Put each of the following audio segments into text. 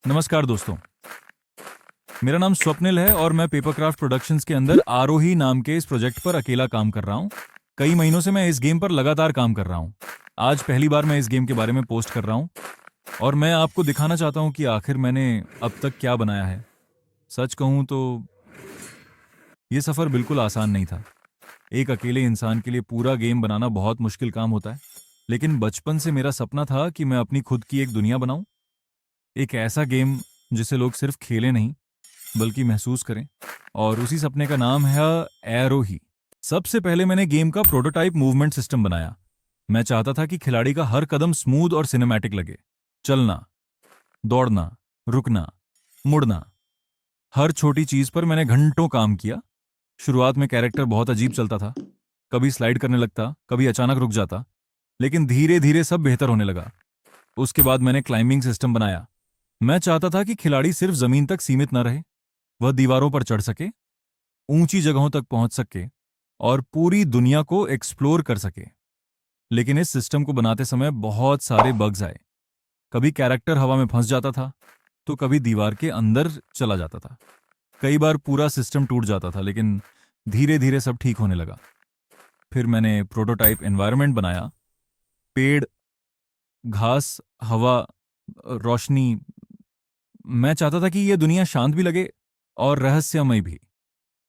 नमस्कार दोस्तों। मेरा नाम स्वप्निल है और मैं पेपरक्राफ्ट प्रोडक्शंस के अंदर आरोही नाम के इस प्रोजेक्ट पर अकेला काम कर रहा हूँ। कई महीनों से मैं इस गेम पर लगातार काम कर रहा हूँ। आज पहली बार मैं इस गेम के बारे में पोस्ट कर रहा हूँ और मैं आपको दिखाना चाहता हूँ कि आखिर मैंने अब तक क्या बनाया है। सच कहूँ तो ये सफ़र बिल्कुल आसान नहीं था। एक अकेले इंसान के लिए पूरा गेम बनाना बहुत मुश्किल काम होता है, लेकिन बचपन से मेरा सपना था कि मैं अपनी खुद की एक दुनिया बनाऊं। एक ऐसा गेम जिसे लोग सिर्फ खेलें नहीं बल्कि महसूस करें, और उसी सपने का नाम है एरोही। सबसे पहले मैंने गेम का प्रोटोटाइप मूवमेंट सिस्टम बनाया। मैं चाहता था कि खिलाड़ी का हर कदम स्मूथ और सिनेमैटिक लगे। चलना, दौड़ना, रुकना, मुड़ना, हर छोटी चीज पर मैंने घंटों काम किया। शुरुआत में कैरेक्टर बहुत अजीब चलता था, कभी स्लाइड करने लगता, कभी अचानक रुक जाता, लेकिन धीरे धीरे सब बेहतर होने लगा। उसके बाद मैंने क्लाइंबिंग सिस्टम बनाया। मैं चाहता था कि खिलाड़ी सिर्फ जमीन तक सीमित न रहे, वह दीवारों पर चढ़ सके, ऊंची जगहों तक पहुंच सके और पूरी दुनिया को एक्सप्लोर कर सके। लेकिन इस सिस्टम को बनाते समय बहुत सारे बग्स आए। कभी कैरेक्टर हवा में फंस जाता था, तो कभी दीवार के अंदर चला जाता था। कई बार पूरा सिस्टम टूट जाता था, लेकिन धीरे धीरे सब ठीक होने लगा। फिर मैंने प्रोटोटाइप एनवायरनमेंट बनाया। पेड़, घास, हवा, रोशनी। मैं चाहता था कि यह दुनिया शांत भी लगे और रहस्यमय भी।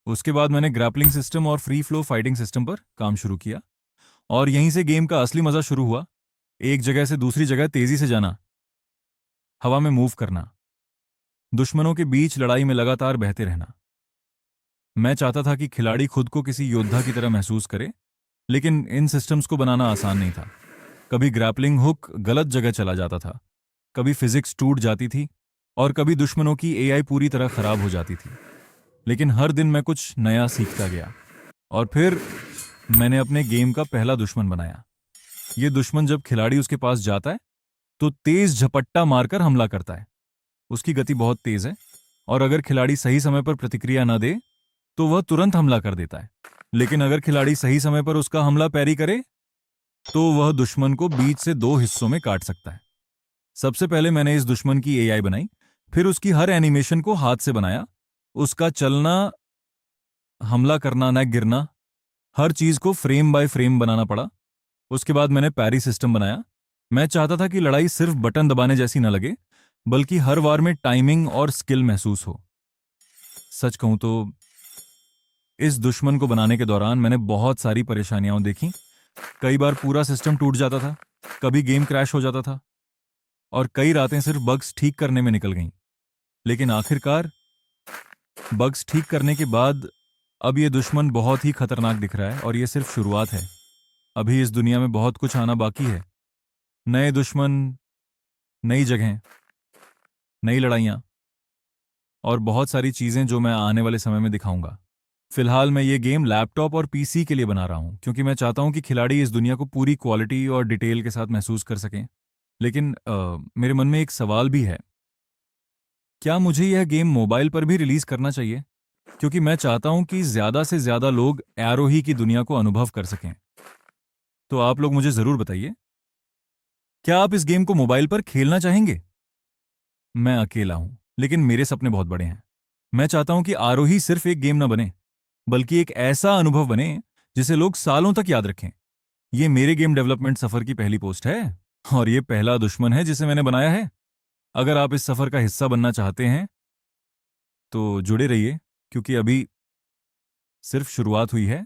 उसके बाद मैंने ग्रैपलिंग सिस्टम और फ्री फ्लो फाइटिंग सिस्टम पर काम शुरू किया, और यहीं से गेम का असली मजा शुरू हुआ। एक जगह से दूसरी जगह तेजी से जाना, हवा में मूव करना, दुश्मनों के बीच लड़ाई में लगातार बहते रहना। मैं चाहता था कि खिलाड़ी खुद को किसी योद्धा की तरह महसूस करे, लेकिन इन सिस्टम्स को बनाना आसान नहीं था। कभी ग्रैपलिंग हुक गलत जगह चला जाता था, कभी फिजिक्स टूट जाती थी, और कभी दुश्मनों की एआई पूरी तरह खराब हो जाती थी। लेकिन हर दिन मैं कुछ नया सीखता गया। और फिर मैंने अपने गेम का पहला दुश्मन बनाया। ये दुश्मन जब खिलाड़ी उसके पास जाता है तो तेज झपट्टा मारकर हमला करता है। उसकी गति बहुत तेज है, और अगर खिलाड़ी सही समय पर प्रतिक्रिया न दे तो वह तुरंत हमला कर देता है। लेकिन अगर खिलाड़ी सही समय पर उसका हमला पैरी करे तो वह दुश्मन को बीच से दो हिस्सों में काट सकता है। सबसे पहले मैंने इस दुश्मन की एआई बनाई, फिर उसकी हर एनिमेशन को हाथ से बनाया। उसका चलना, हमला करना, न गिरना, हर चीज को फ्रेम बाय फ्रेम बनाना पड़ा। उसके बाद मैंने पैरी सिस्टम बनाया। मैं चाहता था कि लड़ाई सिर्फ बटन दबाने जैसी न लगे, बल्कि हर वार में टाइमिंग और स्किल महसूस हो। सच कहूं तो इस दुश्मन को बनाने के दौरान मैंने बहुत सारी परेशानियां देखी। कई बार पूरा सिस्टम टूट जाता था, कभी गेम क्रैश हो जाता था, और कई रातें सिर्फ बग्स ठीक करने में निकल गईं। लेकिन आखिरकार बग्स ठीक करने के बाद अब ये दुश्मन बहुत ही खतरनाक दिख रहा है, और ये सिर्फ शुरुआत है। अभी इस दुनिया में बहुत कुछ आना बाकी है। नए दुश्मन, नई जगहें, नई लड़ाइयाँ, और बहुत सारी चीजें जो मैं आने वाले समय में दिखाऊंगा। फिलहाल मैं ये गेम लैपटॉप और पीसी के लिए बना रहा हूँ, क्योंकि मैं चाहता हूँ कि खिलाड़ी इस दुनिया को पूरी क्वालिटी और डिटेल के साथ महसूस कर सकें। लेकिन मेरे मन में एक सवाल भी है, क्या मुझे यह गेम मोबाइल पर भी रिलीज करना चाहिए? क्योंकि मैं चाहता हूं कि ज्यादा से ज्यादा लोग एरोही की दुनिया को अनुभव कर सकें। तो आप लोग मुझे जरूर बताइए, क्या आप इस गेम को मोबाइल पर खेलना चाहेंगे? मैं अकेला हूं, लेकिन मेरे सपने बहुत बड़े हैं। मैं चाहता हूं कि आरोही सिर्फ एक गेम न बने, बल्कि एक ऐसा अनुभव बने जिसे लोग सालों तक याद रखें। ये मेरे गेम डेवलपमेंट सफर की पहली पोस्ट है, और ये पहला दुश्मन है जिसे मैंने बनाया है। अगर आप इस सफर का हिस्सा बनना चाहते हैं तो जुड़े रहिए, क्योंकि अभी सिर्फ शुरुआत हुई है।